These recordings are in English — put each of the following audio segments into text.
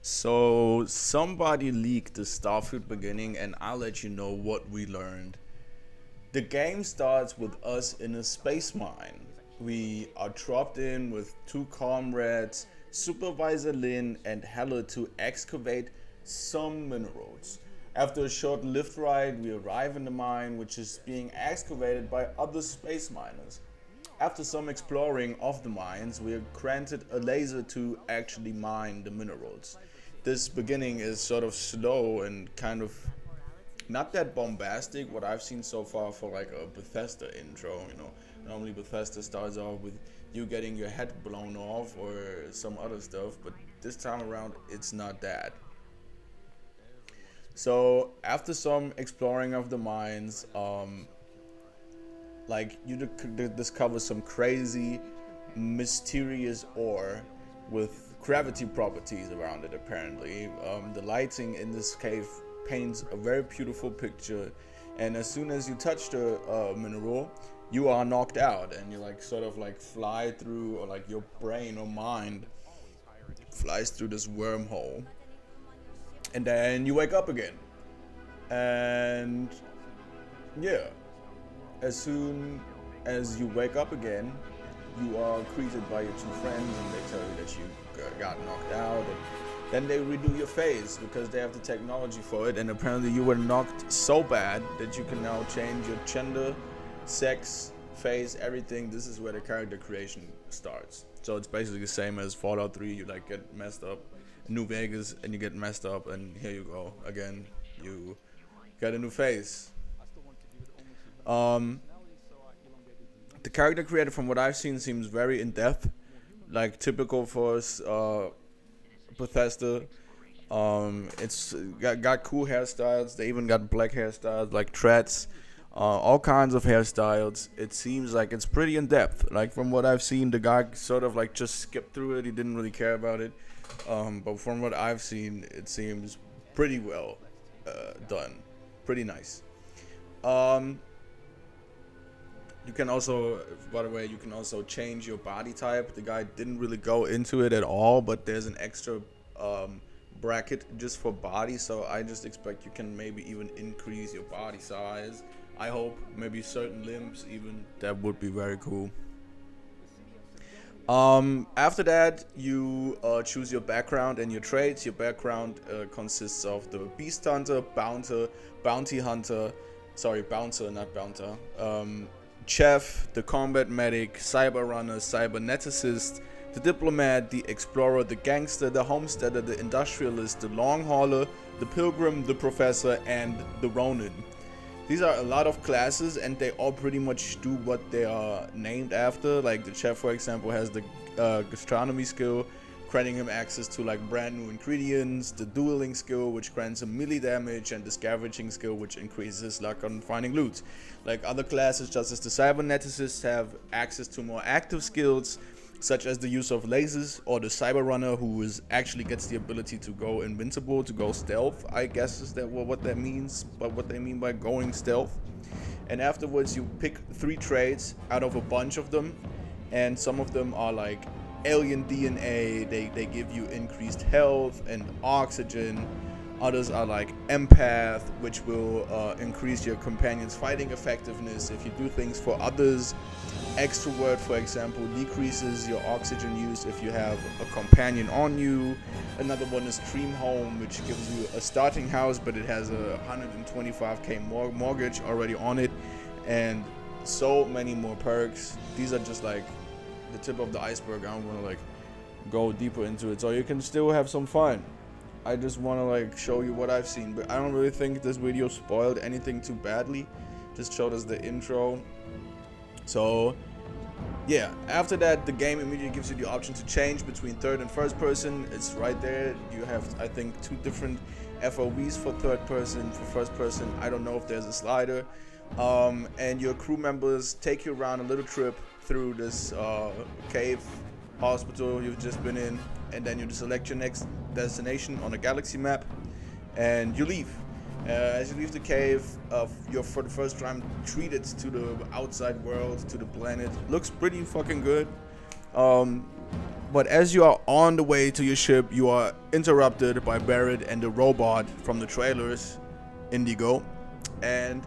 So somebody leaked the Starfield beginning, and I'll let you know what we learned. The game starts with us in a space mine. We are dropped in with two comrades, Supervisor Lin and Heller, to excavate some minerals. After a short lift ride, we arrive in the mine, which is being excavated by other space miners. After some exploring of the mines, we are granted a laser to actually mine the minerals. This beginning is sort of slow and kind of not that bombastic, what I've seen so far for like a Bethesda intro. Normally Bethesda starts off with you getting your head blown off or some other stuff, but this time around it's not that. So after some exploring of the mines, like discover some crazy mysterious ore with gravity properties around it. Apparently the lighting in this cave paints a very beautiful picture, and as soon as you touch the mineral, you are knocked out, and you like sort of like fly through, or like your brain or mind flies through this wormhole, and then you wake up again. And yeah, as soon as you wake up again, you are greeted by your two friends, and they tell you that you got knocked out. And then they redo your face because they have the technology for it. And apparently, you were knocked so bad that you can now change your gender, sex, face, everything. This is where the character creation starts. So it's basically the same as Fallout 3. You like get messed up, New Vegas, and you get messed up, and here you go again. You got a new face. Um, the character created, from what I've seen, seems very in depth, like typical for Bethesda. It's got cool hairstyles. They even got black hairstyles, like dreads, all kinds of hairstyles. It seems like it's pretty in depth. Like from what I've seen, the guy sort of like just skipped through it. He didn't really care about it. But from what I've seen, it seems pretty well done. Pretty nice. Um, you can also, by the way, you can also change your body type. The guy didn't really go into it at all, but there's an extra bracket just for body. So I just expect you can maybe even increase your body size. I hope maybe certain limbs even. That would be very cool. After that, you choose your background and your traits. Your background consists of the Beast Hunter, Bounty Hunter, sorry, Bouncer, not Bounter, Chef, the Combat Medic, Cyber Runner, Cyberneticist, the Diplomat, the Explorer, the Gangster, the Homesteader, the Industrialist, the Long Hauler, the Pilgrim, the Professor, and the Ronin. These are a lot of classes, and they all pretty much do what they are named after. Like the chef, for example, has the gastronomy skill, granting him access to like brand new ingredients, the dueling skill, which grants him melee damage, and the scavenging skill, which increases his luck on finding loot. Like other classes, just as the cyberneticists, have access to more active skills, such as the use of lasers, or the cyber runner, who actually gets the ability to go invincible, to go stealth, I guess is that what that means, but what they mean by going stealth. And afterwards you pick 3 traits out of a bunch of them, and some of them are like alien DNA, they give you increased health and oxygen. Others are like empath, which will increase your companion's fighting effectiveness if you do things for others. Extrovert, for example, decreases your oxygen use if you have a companion on you. Another one is Dream Home, which gives you a starting house, but it has a 125k mortgage already on it, and so many more perks. These are just like the tip of the iceberg. I don't want to like go deeper into it, so you can still have some fun. I just want to like show you what I've seen, but I don't really think this video spoiled anything too badly. Just showed us the intro. So yeah, after that the game immediately gives you the option to change between third and first person. It's right there. You have, I think, 2 different FOVs for third person. For first person, I don't know if there's a slider. And your crew members take you around a little trip through this cave hospital you've just been in, and then you select your next destination on a galaxy map, and you leave. As you leave the cave, you're for the first time treated to the outside world, to the planet. Looks pretty fucking good. But as you are on the way to your ship, you are interrupted by Barrett and the robot from the trailers, Indigo. And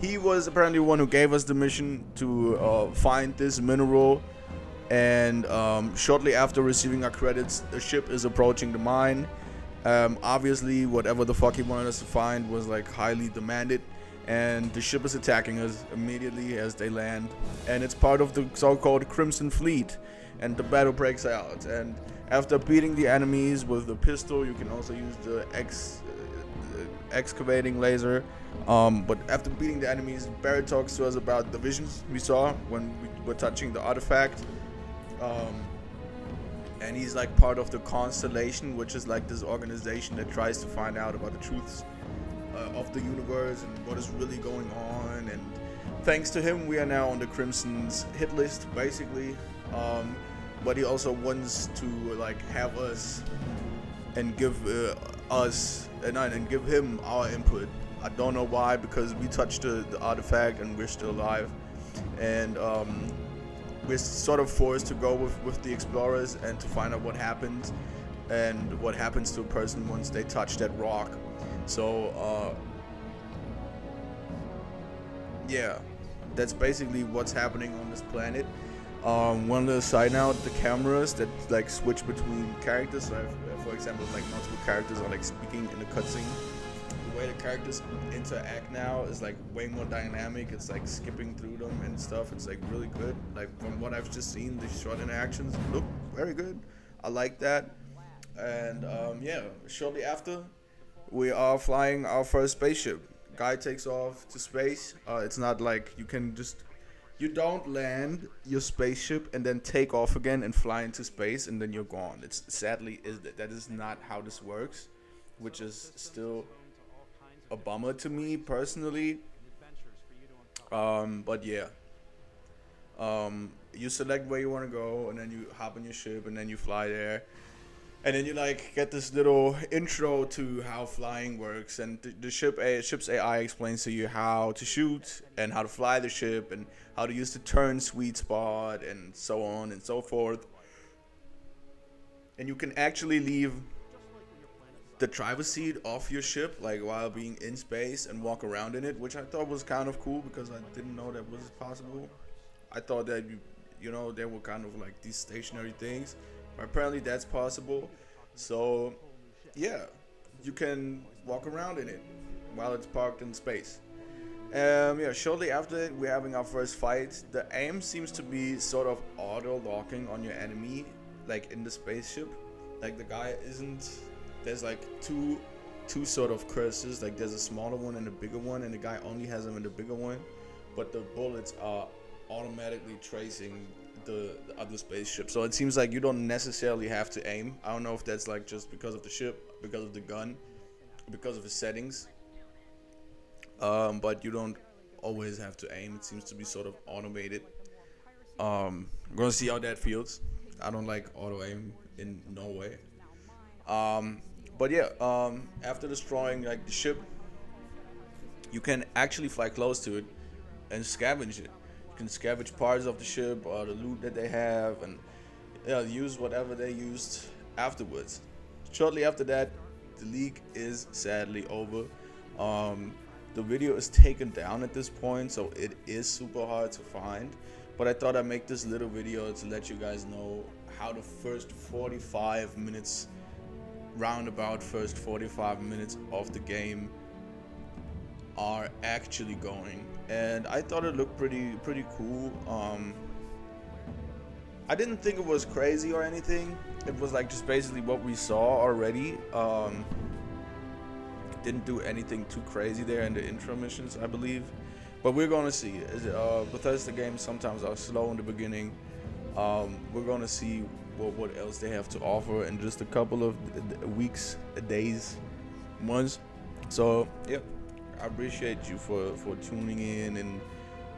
he was apparently one who gave us the mission to find this mineral. And shortly after receiving our credits, the ship is approaching the mine. Obviously, whatever the fuck he wanted us to find was like highly demanded. And the ship is attacking us immediately as they land. And it's part of the so-called Crimson Fleet. And the battle breaks out. And after beating the enemies with the pistol, you can also use the excavating laser. But after beating the enemies, Barrett talks to us about the visions we saw when we were touching the artifact. And he's like part of the Constellation, which is like this organization that tries to find out about the truths of the universe and what is really going on. And thanks to him, we are now on the Crimson's hit list, basically. But he also wants to like have us and give and give him our input. I don't know why, because we touched the artifact and we're still alive, and we're sort of forced to go with the explorers and to find out what happens and what happens to a person once they touch that rock. So yeah, that's basically what's happening on this planet. One little side note, the cameras that like switch between characters, so for example, like multiple characters are like speaking in the cutscene. The way the characters interact now is like way more dynamic. It's like skipping through them and stuff. It's like really good. Like from what I've just seen, the short interactions look very good. I like that. And yeah, shortly after, we are flying our first spaceship. Guy takes off to space. It's not like you don't land your spaceship and then take off again and fly into space and then you're gone. It's sadly that is not how this works, which is still a bummer to me personally. But yeah, you select where you want to go and then you hop on your ship and then you fly there. And then you like get this little intro to how flying works, and the ship's AI explains to you how to shoot and how to fly the ship and how to use the turn sweet spot and so on and so forth. And you can actually leave the driver's seat off your ship like while being in space and walk around in it, which I thought was kind of cool because I didn't know that was possible. I thought that you know they were kind of like these stationary things. Apparently that's possible. So yeah, you can walk around in it while it's parked in space. Yeah, shortly after it, we're having our first fight. The aim seems to be sort of auto-locking on your enemy, like in the spaceship. Like the guy isn't, there's like two sort of curses, like there's a smaller one and a bigger one, and the guy only has them in the bigger one, but the bullets are automatically tracing the other spaceship. So it seems like you don't necessarily have to aim. I don't know if that's like just because of the ship, because of the gun, because of the settings. But you don't always have to aim. It seems to be sort of automated. I'm gonna see how that feels. I don't like auto aim in no way. But yeah, after destroying like the ship, you can actually fly close to it and scavenge it. You can scavenge parts of the ship or the loot that they have, and use whatever they used afterwards. Shortly after that, the leak is sadly over. The video is taken down at this point, so it is super hard to find. But I thought I'd make this little video to let you guys know how the first 45 minutes, roundabout first 45 minutes of the game are actually going. And I thought it looked pretty cool. I didn't think it was crazy or anything. It was like just basically what we saw already. Didn't do anything too crazy there in the intro missions, I believe. But we're gonna see. Bethesda games sometimes are slow in the beginning. We're gonna see what else they have to offer in just a couple of weeks, days, months. So yep, I appreciate you for tuning in, and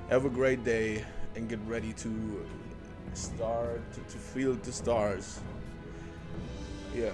have a great day and get ready to start to feel the stars. Yeah.